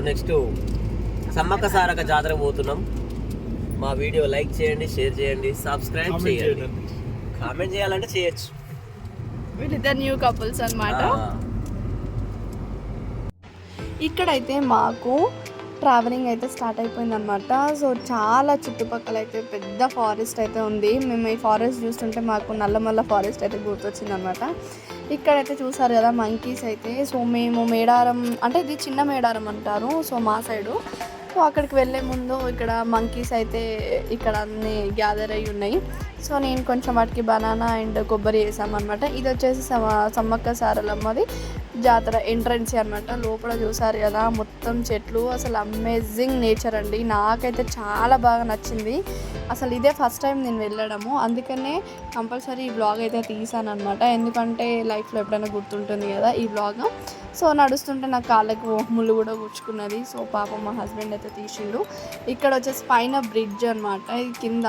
ఇప్పుడు నెక్స్ట్ సమ్మక్క సారక్క జాతర పోతున్నాం. మా వీడియో లైక్ చేయండి, షేర్ చేయండి, సబ్స్క్రైబ్ చేయండి. కామెంట్ చేయాలంటే చేయొచ్చు. వీళ్ళిద్దరు న్యూ కపుల్స్ అన్నమాట. ఇక్కడైతే మాకు ట్రావెలింగ్ అయితే స్టార్ట్ అయిపోయింది అనమాట. సో చాలా చుట్టుపక్కల అయితే పెద్ద ఫారెస్ట్ అయితే ఉంది. మేము ఈ ఫారెస్ట్ చూస్తుంటే మాకు నల్లమల్ల ఫారెస్ట్ అయితే గుర్తొచ్చింది అనమాట. ఇక్కడైతే చూసారు కదా మంకీస్ అయితే. సో మేము మేడారం అంటే ఇది చిన్న మేడారం అంటారు సో మా సైడు. సో అక్కడికి వెళ్ళే ముందు ఇక్కడ మంకీస్ అయితే ఇక్కడ అన్నీ గ్యాదర్ అయ్యి ఉన్నాయి. సో నేను కొంచెం వాటికి బనానా అండ్ కొబ్బరి వేసామన్నమాట. ఇది వచ్చేసి సమ్మక్క సారలమ్మది జాతర ఎంట్రన్స్ అనమాట. లోపల చూసారు కదా మొత్తం చెట్లు, అసలు అమేజింగ్ నేచర్ అండి. నాకైతే చాలా బాగా నచ్చింది. అసలు ఇదే ఫస్ట్ టైం నేను వెళ్ళడము, అందుకనే కంపల్సరీ ఈ బ్లాగ్ అయితే తీసాను అనమాట. ఎందుకంటే లైఫ్లో ఎప్పుడైనా గుర్తుంటుంది కదా ఈ బ్లాగ్. సో నడుస్తుంటే నా కాళ్ళకు ముళ్ళు కూడా గుచ్చుకున్నది. సో పాపం మా హస్బెండ్ అయితే తీసిండు. ఇక్కడ వచ్చేసి పైన బ్రిడ్జ్ అనమాట, ఇది కింద.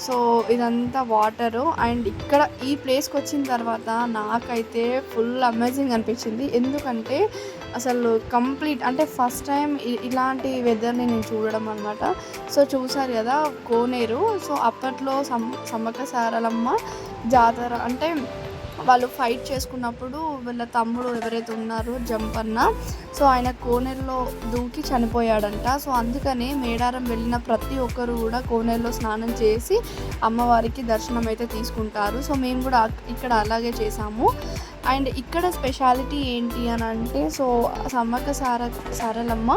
సో ఇదంతా వాటరు. అండ్ ఇక్కడ ఈ ప్లేస్కి వచ్చిన తర్వాత నాకైతే ఫుల్ అమేజింగ్ అనిపించింది. ఎందుకంటే అసలు కంప్లీట్ అంటే ఫస్ట్ టైం ఇలాంటి వెదర్ని నేను చూడడం అనమాట. సో చూసారు కదా కోనేరు. సో అప్పట్లో సమ్మక్క సారలమ్మ జాతర అంటే వాళ్ళు ఫైట్ చేసుకున్నప్పుడు వీళ్ళ తమ్ముడు ఎవరైతే ఉన్నారో జంపన్న, సో ఆయన కోనేరులో దూకి చనిపోయాడంట. సో అందుకని మేడారం వెళ్ళిన ప్రతి ఒక్కరు కూడా కోనేరులో స్నానం చేసి అమ్మవారికి దర్శనం అయితే తీసుకుంటారు. సో మేము కూడా ఇక్కడ అలాగే చేసాము. అండ్ ఇక్కడ స్పెషాలిటీ ఏంటి అని అంటే సో సమ్మక్క సారలమ్మ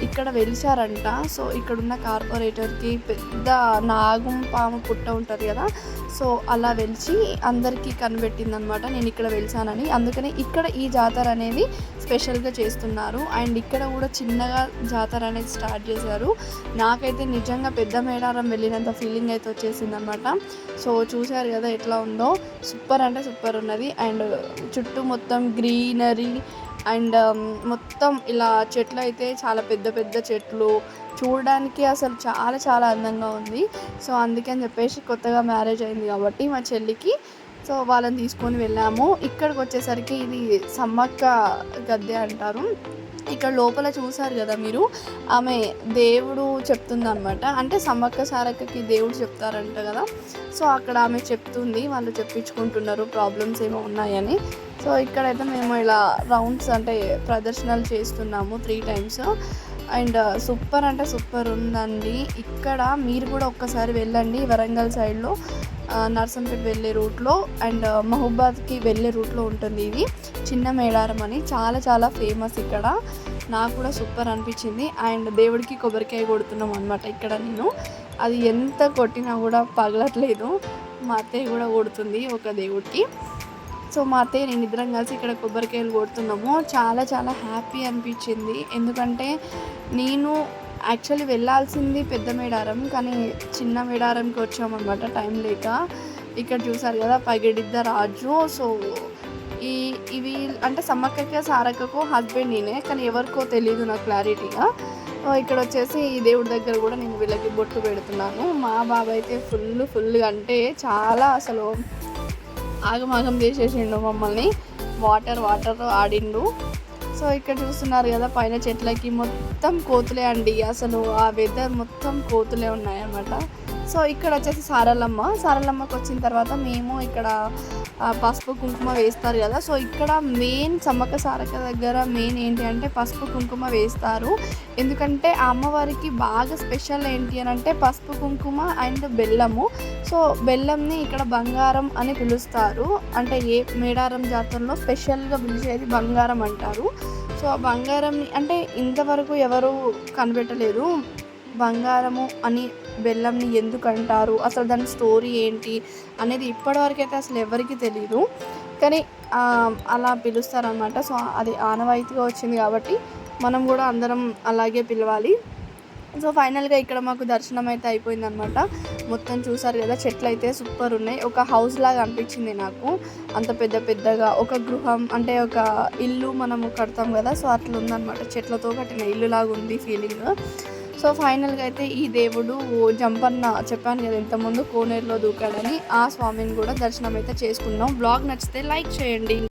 ఇక్కడ వెలిచారంట. సో ఇక్కడున్న కార్పొరేటర్కి పెద్ద నాగం పాము పుట్ట ఉంటుంది కదా, సో అలా వెలిచి అందరికీ కనిపెట్టింది అనమాట నేను ఇక్కడ వెలిచానని. అందుకని ఇక్కడ ఈ జాతర అనేది స్పెషల్గా చేస్తున్నారు. అండ్ ఇక్కడ కూడా చిన్నగా జాతర అనేది స్టార్ట్ చేశారు. నాకైతే నిజంగా పెద్ద మేడారం వెళ్ళినంత ఫీలింగ్ అయితే వచ్చేసింది అనమాట. సో చూశారు కదా ఎట్లా ఉందో, సూపర్ అంటే సూపర్ ఉన్నది. అండ్ చుట్టూ మొత్తం గ్రీనరీ అండ్ మొత్తం ఇలా చెట్లు అయితే చాలా పెద్ద పెద్ద చెట్లు, చూడడానికి అసలు చాలా చాలా అందంగా ఉంది. సో అందుకని చెప్పేసి కొత్తగా మ్యారేజ్ అయింది కాబట్టి మా చెల్లికి, సో వాళ్ళని తీసుకొని వెళ్ళాము. ఇక్కడికి వచ్చేసరికి ఇది సమ్మక్క గద్దె అంటారు. ఇక్కడ లోపల చూసారు కదా మీరు, ఆమె దేవుడు చెప్తుందనమాట. అంటే సమ్మక్క సారక్కకి దేవుడు చెప్తారంట కదా, సో అక్కడ ఆమె చెప్తుంది, వాళ్ళు చెప్పించుకుంటున్నారు ప్రాబ్లమ్స్ ఏమో ఉన్నాయని. సో ఇక్కడైతే మేము ఇలా రౌండ్స్ అంటే ప్రదర్శనలు చేస్తున్నాము 3 times. అండ్ సూపర్ అంటే సూపర్ ఉందండి. ఇక్కడ మీరు కూడా ఒక్కసారి వెళ్ళండి. వరంగల్ సైడ్లో నర్సంపేట వెళ్ళే రూట్లో అండ్ మహబూబాద్కి వెళ్ళే రూట్లో ఉంటుంది ఇది చిన్న మేడారం అని. చాలా చాలా ఫేమస్ ఇక్కడ. నాకు కూడా సూపర్ అనిపించింది. అండ్ దేవుడికి కొబ్బరికాయ కొడుతున్నాం అనమాట ఇక్కడ. నేను అది ఎంత కొట్టినా కూడా పగలట్లేదు. మా అత్తయ్య కూడా కొడుతుంది ఒక దేవుడికి. సో మా అత్తయ్య నేను ఇద్దరం కలిసి ఇక్కడ కొబ్బరికాయలు కొడుతున్నాము. చాలా చాలా హ్యాపీ అనిపించింది. ఎందుకంటే నేను యాక్చువల్లీ వెళ్ళాల్సింది పెద్ద మేడారం, కానీ చిన్న మేడారంకి వచ్చామన్నమాట టైం లేక. ఇక్కడ చూసారు కదా పగిడిద్ద రాజు. సో ఇవి అంటే సమ్మక్కకి సారక్కకు హస్బెండ్ నేనే, కానీ ఎవరికో తెలీదు నాకు క్లారిటీగా. ఇక్కడ వచ్చేసి ఈ దేవుడి దగ్గర కూడా నేను వీళ్ళకి బొట్టు పెడుతున్నాను. మా బాబాయ్ అయితే ఫుల్గా అంటే చాలా అసలు ఆగమాగం చేసేసిండు మమ్మల్ని. వాటర్ ఆడిండు. సో ఇక్కడ చూస్తున్నారు కదా పైన చెట్లకి మొత్తం కోతులే అండి. అసలు ఆ వెదర్ మొత్తం కోతులే ఉన్నాయన్నమాట. సో ఇక్కడ వచ్చేసి సారలమ్మకి వచ్చిన తర్వాత మేము ఇక్కడ పసుపు కుంకుమ వేస్తారు కదా. సో ఇక్కడ మెయిన్ సమ్మక్క సారక్క దగ్గర మెయిన్ ఏంటి అంటే పసుపు కుంకుమ వేస్తారు. ఎందుకంటే ఆ అమ్మవారికి బాగా స్పెషల్ ఏంటి అని అంటే పసుపు కుంకుమ అండ్ బెల్లము. సో బెల్లంని ఇక్కడ బంగారం అని పిలుస్తారు. అంటే ఏ మేడారం జాతరలో స్పెషల్గా పిలిచేది బంగారం అంటారు. సో ఆ బంగారంని అంటే ఇంతవరకు ఎవరు కనిపెట్టలేదు బంగారము అని బెల్లంని ఎందుకు అంటారు, అసలు దాని స్టోరీ ఏంటి అనేది ఇప్పటివరకు అయితే అసలు ఎవరికి తెలియదు. కానీ అలా పిలుస్తారనమాట. సో అది ఆనవాయితీగా వచ్చింది కాబట్టి మనం కూడా అందరం అలాగే పిలవాలి. సో ఫైనల్గా ఇక్కడ మాకు దర్శనం అయితే అయిపోయిందనమాట. మొత్తం చూసారు కదా చెట్లు అయితే సూపర్ ఉన్నాయి. ఒక హౌస్ లాగా అనిపించింది నాకు. అంత పెద్దగా ఒక గృహం అంటే ఒక ఇల్లు మనము కడతాం కదా, సో అట్లా ఉందన్నమాట. చెట్లతో కట్టిన ఇల్లు లాగా ఉంది ఫీలింగ్. సో ఫైనల్గా అయితే ఈ దేవుడు జంపన్న చెప్పాను కదా ఇంతకుముందు కోనేరులో దూకాడని, ఆ స్వామిని కూడా దర్శనం అయితే చేసుకున్నాం. బ్లాగ్ నచ్చితే లైక్ చేయండి.